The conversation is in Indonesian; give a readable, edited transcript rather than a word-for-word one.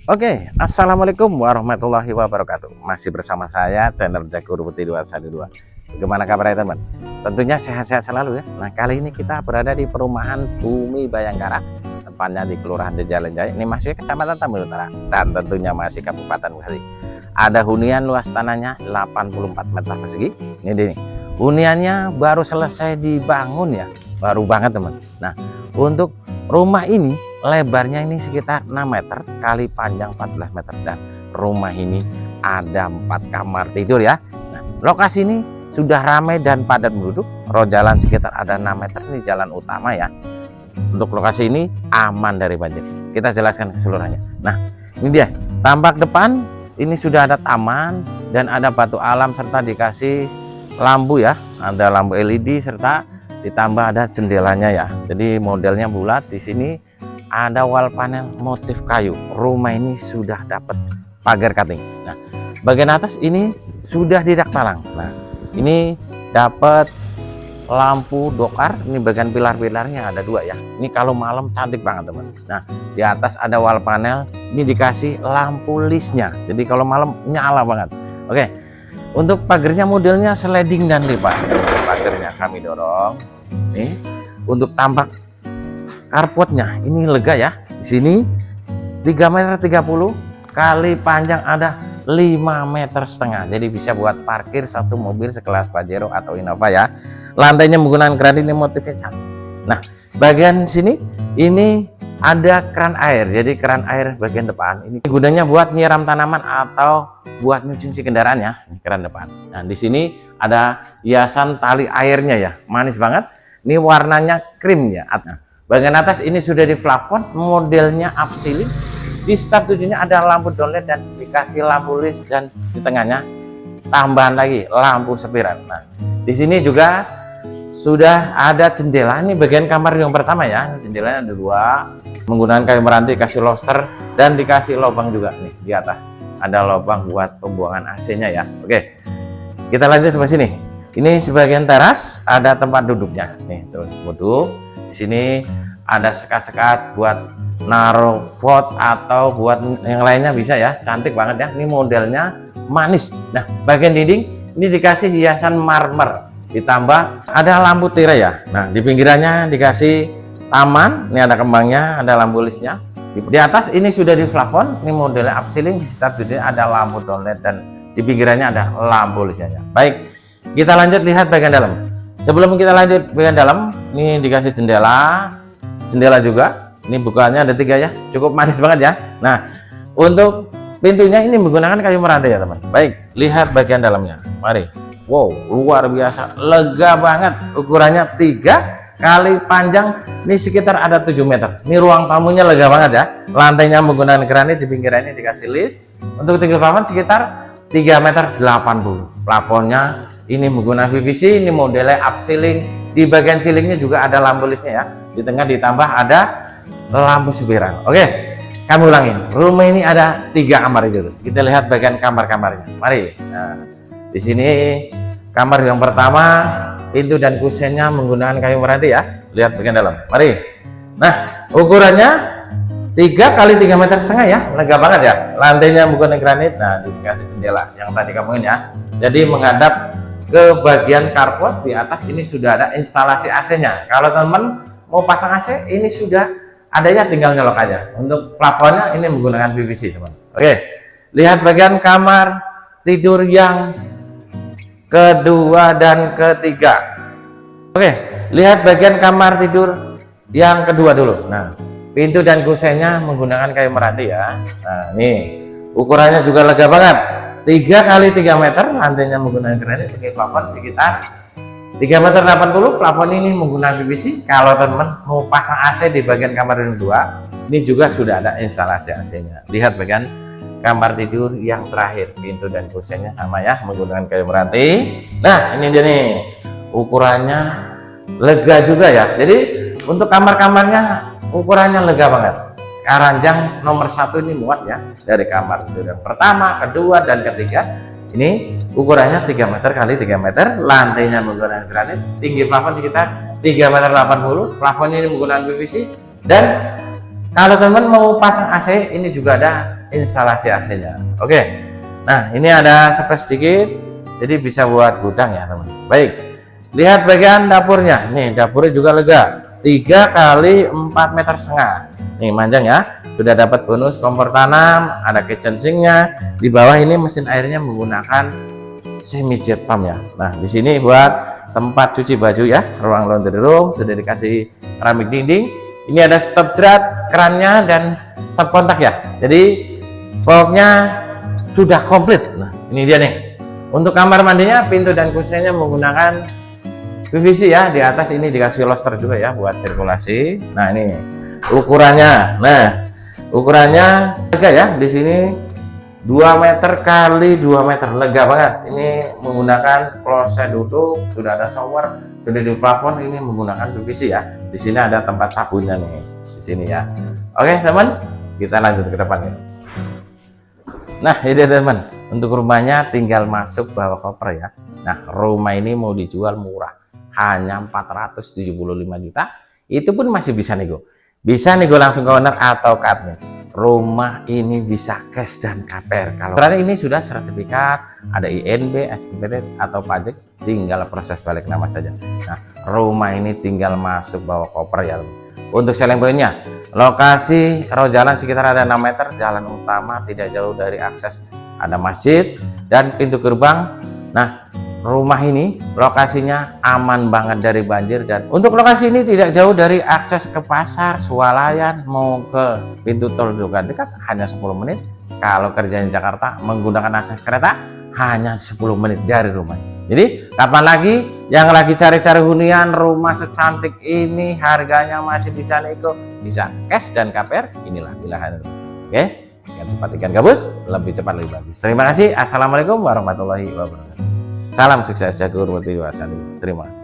Oke, assalamualaikum warahmatullahi wabarakatuh. Masih bersama saya channel Jagur Putih 212. Bagaimana kabarnya teman? Tentunya sehat-sehat selalu ya. Nah, kali ini kita berada di perumahan Bumi Bayangkara, tepatnya di Kelurahan Jalan Jaya. Ini masih Kecamatan Tambun Utara dan tentunya masih Kabupaten Bekasi. Ada hunian luas tanahnya 84 meter persegi. Ini dia nih. Huniannya baru selesai dibangun ya, baru banget teman. Nah, untuk rumah ini lebarnya ini sekitar 6 meter kali panjang 14 meter dan rumah ini ada 4 kamar tidur ya. Nah, lokasi ini sudah ramai dan padat penduduk. Road jalan sekitar ada 6 meter, ini jalan utama ya. Untuk lokasi ini aman dari banjir. Kita jelaskan keseluruhannya. Nah, ini dia tampak depan, ini sudah ada taman dan ada batu alam serta dikasih lampu ya. Ada lampu LED serta ditambah ada jendelanya ya. Jadi modelnya bulat. Di sini ada wall panel motif kayu. Rumah ini sudah dapat pagar cutting. Nah, bagian atas ini sudah tidak talang. Nah, ini dapat lampu dokar. Ini bagian pilar-pilarnya ada 2 ya. Ini kalau malam cantik banget teman. Nah, di atas ada wall panel. Ini dikasih lampu listnya. Jadi kalau malam nyala banget. Oke. Untuk pagarnya modelnya sliding dan lipat. Pagarnya kami dorong. Nih, untuk tampak carportnya ini lega ya. Di sini 3,30 meter kali panjang ada 5,5 meter. Jadi bisa buat parkir satu mobil sekelas Pajero atau Innova ya. Lantainya menggunakan granit, ini motifnya cantik. Nah, bagian sini ini ada keran air. Jadi keran air bagian depan ini gunanya buat nyiram tanaman atau buat nyuci kendaraan ya. Ini keran depan. Nah, di sini ada hiasan tali airnya ya. Manis banget. Ini warnanya krim ya. Nah, bagian atas ini sudah di plafon, modelnya upceiling. Di start tujuhnya ada lampu downlight dan dikasih lampu list dan di tengahnya tambahan lagi lampu spiran. Nah, di sini juga sudah ada jendela. Ini bagian kamar yang pertama ya. Jendelanya ada 2, menggunakan kayu meranti, kasih lobster dan dikasih lubang juga nih di atas. Ada lubang buat pembuangan AC-nya ya. Oke. Kita lanjut ke sini. Ini sebagian teras, ada tempat duduknya. Nih, terus duduk. Di sini ada sekat-sekat buat naruh pot atau buat yang lainnya bisa ya. Cantik banget ya. Ini modelnya manis. Nah, bagian dinding ini dikasih hiasan marmer. Ditambah ada lampu tirai ya. Nah, di pinggirannya dikasih taman. Ini ada kembangnya, ada lampu listnya. Di atas ini sudah di plafon. Ini modelnya upceiling. Di sekitar dinding ada lampu downlight dan di pinggirannya ada lampu listnya. Baik. Kita lanjut lihat bagian dalam. Sebelum kita lanjut bagian dalam, ini dikasih jendela juga. Ini bukaannya ada 3 ya, cukup manis banget ya. Nah, untuk pintunya ini menggunakan kayu meranti ya teman. Baik, lihat bagian dalamnya. Mari. Wow, luar biasa, lega banget. Ukurannya 3 kali panjang, ini sekitar ada 7 meter. Ini ruang tamunya lega banget ya. Lantainya menggunakan granit, di pinggirannya dikasih list. Untuk tinggi plafon sekitar 3,80 meter. Plafonnya ini menggunakan PVC, ini modelnya upceiling. Di bagian ceilingnya juga ada lampu listnya ya. Di tengah ditambah ada lampu spiran. Oke, kami ulangin. Rumah ini ada 3 kamar tidur. Kita lihat bagian kamar-kamarnya. Mari. Nah, di sini kamar yang pertama, pintu dan kusennya menggunakan kayu meranti ya. Lihat bagian dalam. Mari. Nah, ukurannya 3 kali 3,5 meter ya. Lega banget ya. Lantainya menggunakan granit. Nah, dikasih jendela yang tadi kamu ini ya. Jadi menghadap ke bagian carport. Di atas ini sudah ada instalasi AC-nya. Kalau teman mau pasang AC, ini sudah ada ya, tinggal nyolok aja. Untuk plafonnya ini menggunakan PVC teman. Oke, lihat bagian kamar tidur yang kedua dan ketiga. Oke, lihat bagian kamar tidur yang kedua dulu. Nah, pintu dan kusennya menggunakan kayu meranti ya. Nah, nih ukurannya juga lega banget. 3 kali 3 meter, lantainya menggunakan granit, pakai plafon sekitar 3,80 meter. Plafon ini menggunakan PVC. Kalau teman mau pasang AC di bagian kamar yang 2, ini juga sudah ada instalasi AC-nya. Lihat bagian kamar tidur yang terakhir, pintu dan kusennya sama ya, menggunakan kayu meranti. Nah, ini dia nih, ukurannya lega juga ya. Jadi untuk kamar-kamarnya ukurannya lega banget. Ranjang nomor 1 ini muat ya, dari kamar tidur yang pertama, kedua dan ketiga. Ini ukurannya 3 meter kali 3 meter, lantainya menggunakan granit, tinggi plafon sekitar 3,80 meter. Plafon ini menggunakan PVC dan kalau teman mau pasang AC, ini juga ada instalasi AC-nya. Oke. Nah, ini ada space sedikit, jadi bisa buat gudang ya teman. Baik, lihat bagian dapurnya. Nih, dapurnya juga lega, 3 kali 4,5 meter. Nih, manjang ya. Sudah dapat bonus kompor tanam, ada kitchen sink-nya. Di bawah ini mesin airnya menggunakan semi jet pump ya. Nah, di sini buat tempat cuci baju ya, ruang laundry room, sudah dikasih keramik dinding. Ini ada stop drat, kerannya, dan stop kontak ya. Jadi pokoknya sudah komplit. Nah, ini dia nih. Untuk kamar mandinya, pintu dan kusennya menggunakan PVC ya. Di atas ini dikasih lobster juga ya buat sirkulasi. Nah, ini ukurannya. Nah, ukurannya lega ya. Di sini 2 meter kali 2 meter, lega banget. Ini menggunakan kloset duduk, sudah ada shower, sudah di plafon. Ini menggunakan PVC ya. Di sini ada tempat sabunnya nih, di sini ya. Oke teman, kita lanjut ke depan ya. Nah, ini teman, untuk rumahnya tinggal masuk bawa koper ya. Nah, rumah ini mau dijual murah, hanya 475 juta. Itu pun masih bisa nego. Bisa nego langsung ke owner atau ke admin. Rumah ini bisa cash dan KPR. Kalau berarti ini sudah sertifikat, ada INB, SPPT atau pajak, tinggal proses balik nama saja. Nah, rumah ini tinggal masuk bawa koper ya. Untuk selling pointnya, lokasi roh jalan sekitar ada 6 meter, jalan utama, tidak jauh dari akses, ada masjid dan pintu gerbang. Nah, rumah ini lokasinya aman banget dari banjir, dan untuk lokasi ini tidak jauh dari akses ke pasar, swalayan, mau ke pintu tol juga dekat, hanya 10 menit. Kalau kerjanya Jakarta menggunakan akses kereta hanya 10 menit dari rumah. Jadi kapan lagi yang lagi cari-cari hunian rumah secantik ini, harganya masih bisa nego, bisa cash dan KPR, inilah pilihan. Oke, jangan sempat ikan gabus, lebih cepat lebih bagus. Terima kasih. Assalamualaikum warahmatullahi wabarakatuh. Salam sukses Jagur Terima kasih.